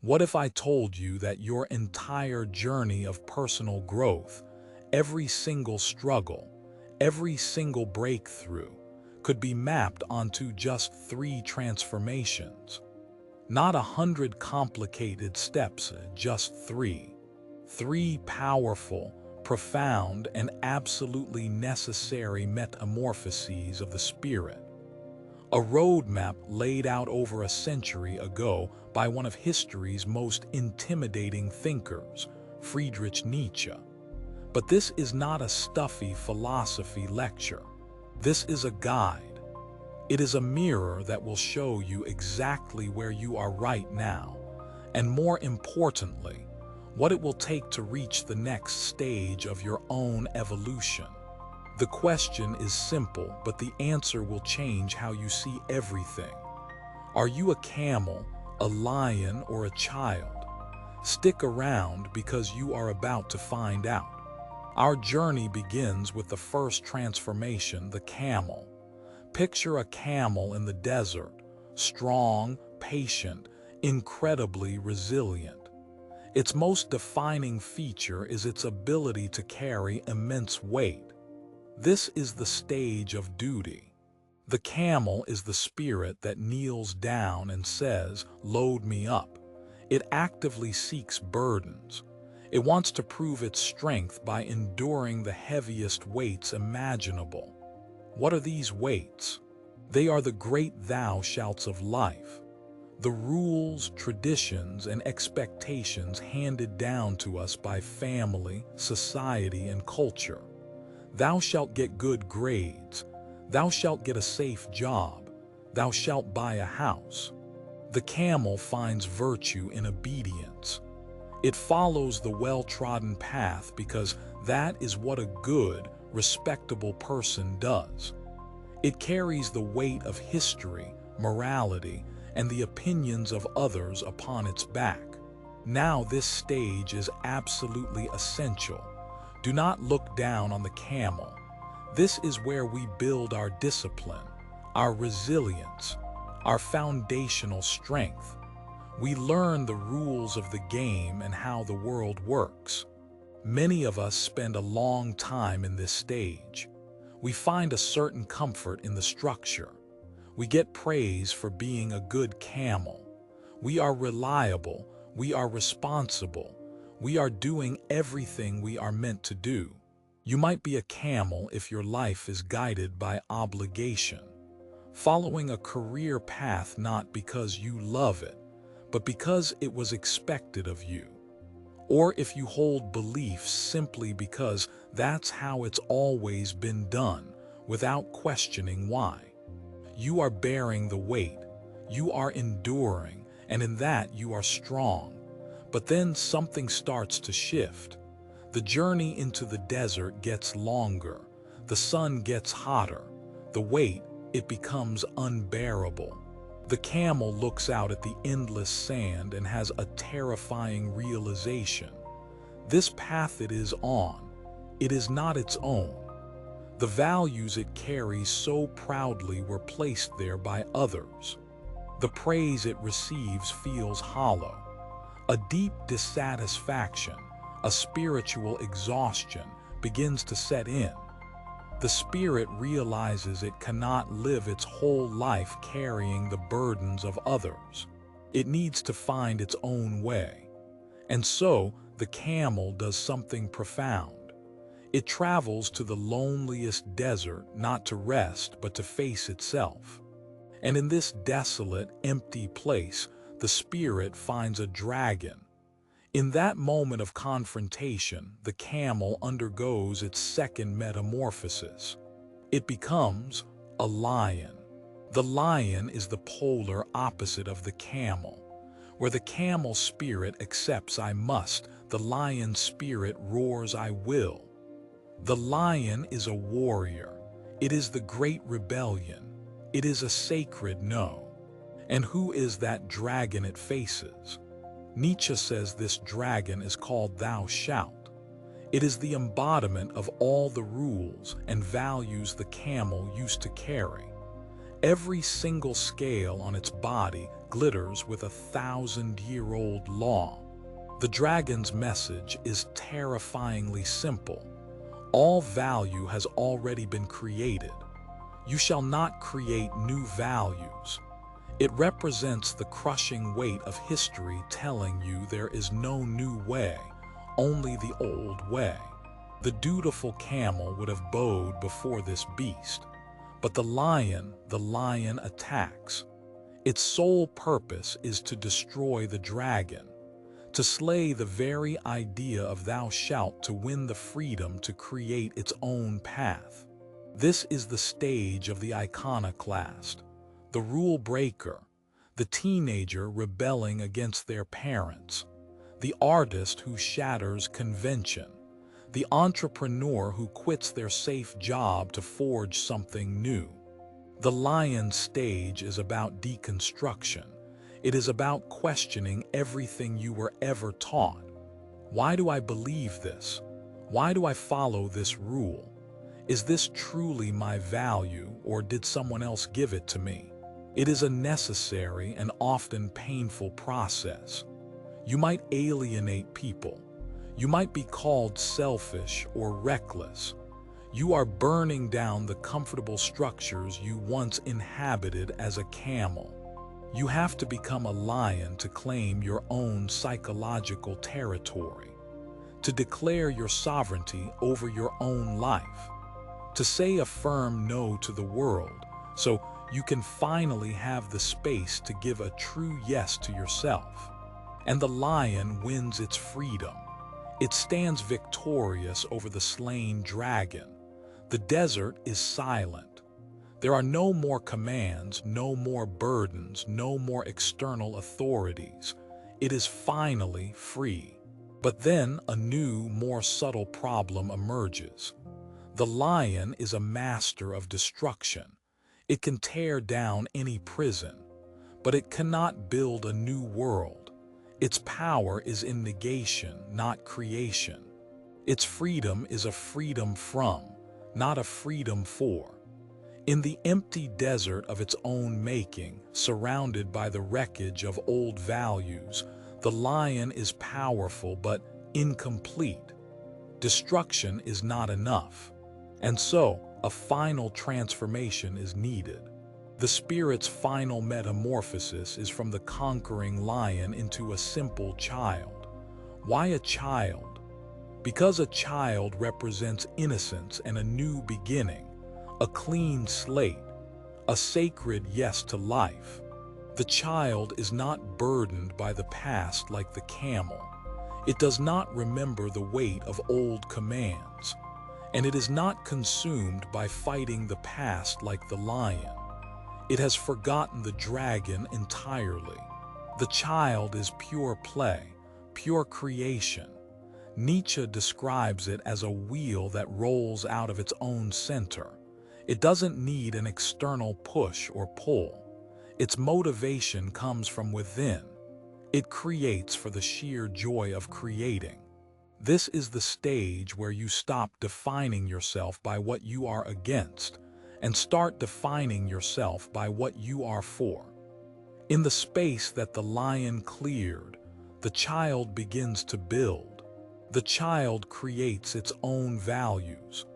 What if I told you that your entire journey of personal growth, every single struggle, every single breakthrough, could be mapped onto just 3 transformations? Not 100 complicated steps, just three. 3 powerful, profound, and absolutely necessary metamorphoses of the spirit. A roadmap laid out over a century ago by one of history's most intimidating thinkers, Friedrich Nietzsche. But this is not a stuffy philosophy lecture. This is a guide. It is a mirror that will show you exactly where you are right now, and more importantly, what it will take to reach the next stage of your own evolution. The question is simple, but the answer will change how you see everything. Are you a camel, a lion, or a child? Stick around because you are about to find out. Our journey begins with the first transformation, the camel. Picture a camel in the desert, strong, patient, incredibly resilient. Its most defining feature is its ability to carry immense weight. This is the stage of duty. The camel is the spirit that kneels down and says, "Load me up." It actively seeks burdens. It wants to prove its strength by enduring the heaviest weights imaginable. What are these weights? They are the great thou shalts of life. The rules, traditions, and expectations handed down to us by family, society, and culture. Thou shalt get good grades. Thou shalt get a safe job. Thou shalt buy a house. The camel finds virtue in obedience. It follows the well-trodden path because that is what a good, respectable person does. It carries the weight of history, morality, and the opinions of others upon its back. Now this stage is absolutely essential. Do not look down on the camel. This is where we build our discipline, our resilience, our foundational strength. We learn the rules of the game and how the world works. Many of us spend a long time in this stage. We find a certain comfort in the structure. We get praise for being a good camel. We are reliable. We are responsible. We are doing everything we are meant to do. You might be a camel if your life is guided by obligation, following a career path not because you love it, but because it was expected of you. Or if you hold beliefs simply because that's how it's always been done, without questioning why. You are bearing the weight, you are enduring, and in that you are strong. But then something starts to shift. The journey into the desert gets longer. The sun gets hotter. The weight, it becomes unbearable. The camel looks out at the endless sand and has a terrifying realization. This path it is on, it is not its own. The values it carries so proudly were placed there by others. The praise it receives feels hollow. A deep dissatisfaction, a spiritual exhaustion begins to set in. The spirit realizes it cannot live its whole life carrying the burdens of others. It needs to find its own way. And so, the camel does something profound. It travels to the loneliest desert not to rest but to face itself. And in this desolate, empty place, the spirit finds a dragon. In that moment of confrontation, the camel undergoes its second metamorphosis. It becomes a lion. The lion is the polar opposite of the camel. Where the camel spirit accepts "I must," the lion spirit roars "I will." The lion is a warrior. It is the great rebellion. It is a sacred no. And who is that dragon it faces? Nietzsche says this dragon is called thou shalt. It is the embodiment of all the rules and values the camel used to carry. Every single scale on its body glitters with a 1,000-year-old law. The dragon's message is terrifyingly simple. All value has already been created. You shall not create new values. It represents the crushing weight of history telling you there is no new way, only the old way. The dutiful camel would have bowed before this beast, but the lion attacks. Its sole purpose is to destroy the dragon, to slay the very idea of thou shalt, to win the freedom to create its own path. This is the stage of the iconoclast, the rule breaker, the teenager rebelling against their parents, the artist who shatters convention, the entrepreneur who quits their safe job to forge something new. The lion's stage is about deconstruction. It is about questioning everything you were ever taught. Why do I believe this? Why do I follow this rule? Is this truly my value, or did someone else give it to me? It is a necessary and often painful process. You might alienate people. You might be called selfish or reckless. You are burning down the comfortable structures you once inhabited as a camel. You have to become a lion to claim your own psychological territory, to declare your sovereignty over your own life, to say a firm no to the world so you can finally have the space to give a true yes to yourself. And the lion wins its freedom. It stands victorious over the slain dragon. The desert is silent. There are no more commands, no more burdens, no more external authorities. It is finally free. But then a new, more subtle problem emerges. The lion is a master of destruction. It can tear down any prison, but it cannot build a new world. Its power is in negation, not creation. Its freedom is a freedom from, not a freedom for. In the empty desert of its own making, surrounded by the wreckage of old values, the lion is powerful but incomplete. Destruction is not enough. And so, a final transformation is needed. The spirit's final metamorphosis is from the conquering lion into a simple child. Why a child? Because a child represents innocence and a new beginning, a clean slate, a sacred yes to life. The child is not burdened by the past like the camel. It does not remember the weight of old commands, and it is not consumed by fighting the past like the lion. It has forgotten the dragon entirely. The child is pure play, pure creation. Nietzsche describes it as a wheel that rolls out of its own center. It doesn't need an external push or pull. Its motivation comes from within. It creates for the sheer joy of creating. This is the stage where you stop defining yourself by what you are against and start defining yourself by what you are for. In the space that the lion cleared, the child begins to build. The child creates its own values,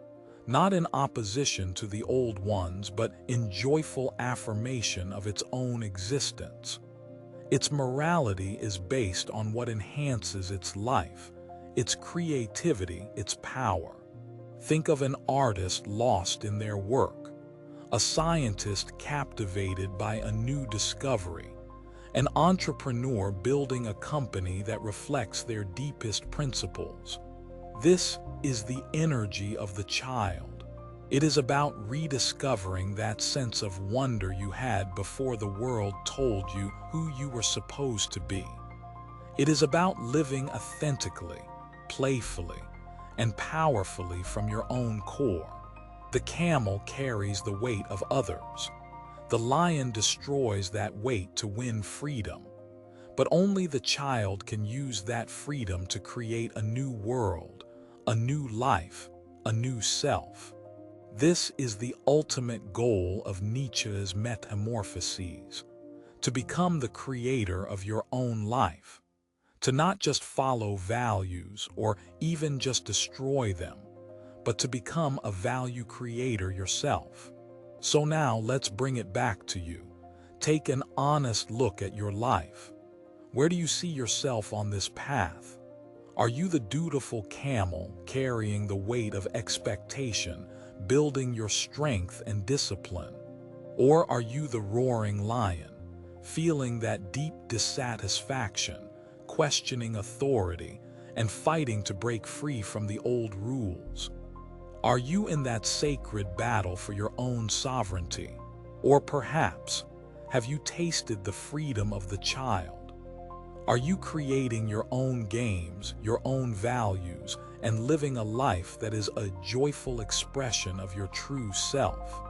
not in opposition to the old ones, but in joyful affirmation of its own existence. Its morality is based on what enhances its life, its creativity, its power. Think of an artist lost in their work, a scientist captivated by a new discovery, an entrepreneur building a company that reflects their deepest principles. This is the energy of the child. It is about rediscovering that sense of wonder you had before the world told you who you were supposed to be. It is about living authentically, playfully, and powerfully from your own core. The camel carries the weight of others. The lion destroys that weight to win freedom. But only the child can use that freedom to create a new world, a new life, a new self. This is the ultimate goal of Nietzsche's Metamorphoses, to become the creator of your own life, to not just follow values or even just destroy them, but to become a value creator yourself. So now let's bring it back to you. Take an honest look at your life. Where do you see yourself on this path? Are you the dutiful camel carrying the weight of expectation, building your strength and discipline? Or are you the roaring lion, feeling that deep dissatisfaction, questioning authority, and fighting to break free from the old rules? Are you in that sacred battle for your own sovereignty? Or perhaps, have you tasted the freedom of the child? Are you creating your own games, your own values, and living a life that is a joyful expression of your true self?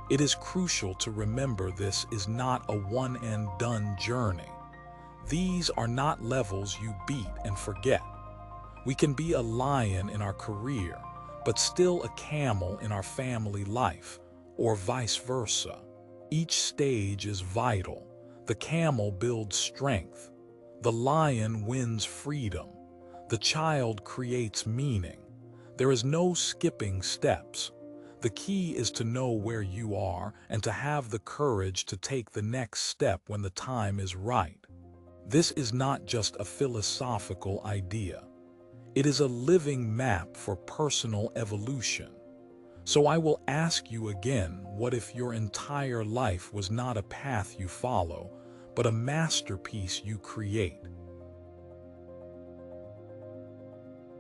It is crucial to remember this is not a one-and-done journey. These are not levels you beat and forget. We can be a lion in our career, but still a camel in our family life, or vice versa. Each stage is vital. The camel builds strength. The lion wins freedom. The child creates meaning. There is no skipping steps. The key is to know where you are and to have the courage to take the next step when the time is right. This is not just a philosophical idea. It is a living map for personal evolution. So I will ask you again, what if your entire life was not a path you follow, but a masterpiece you create?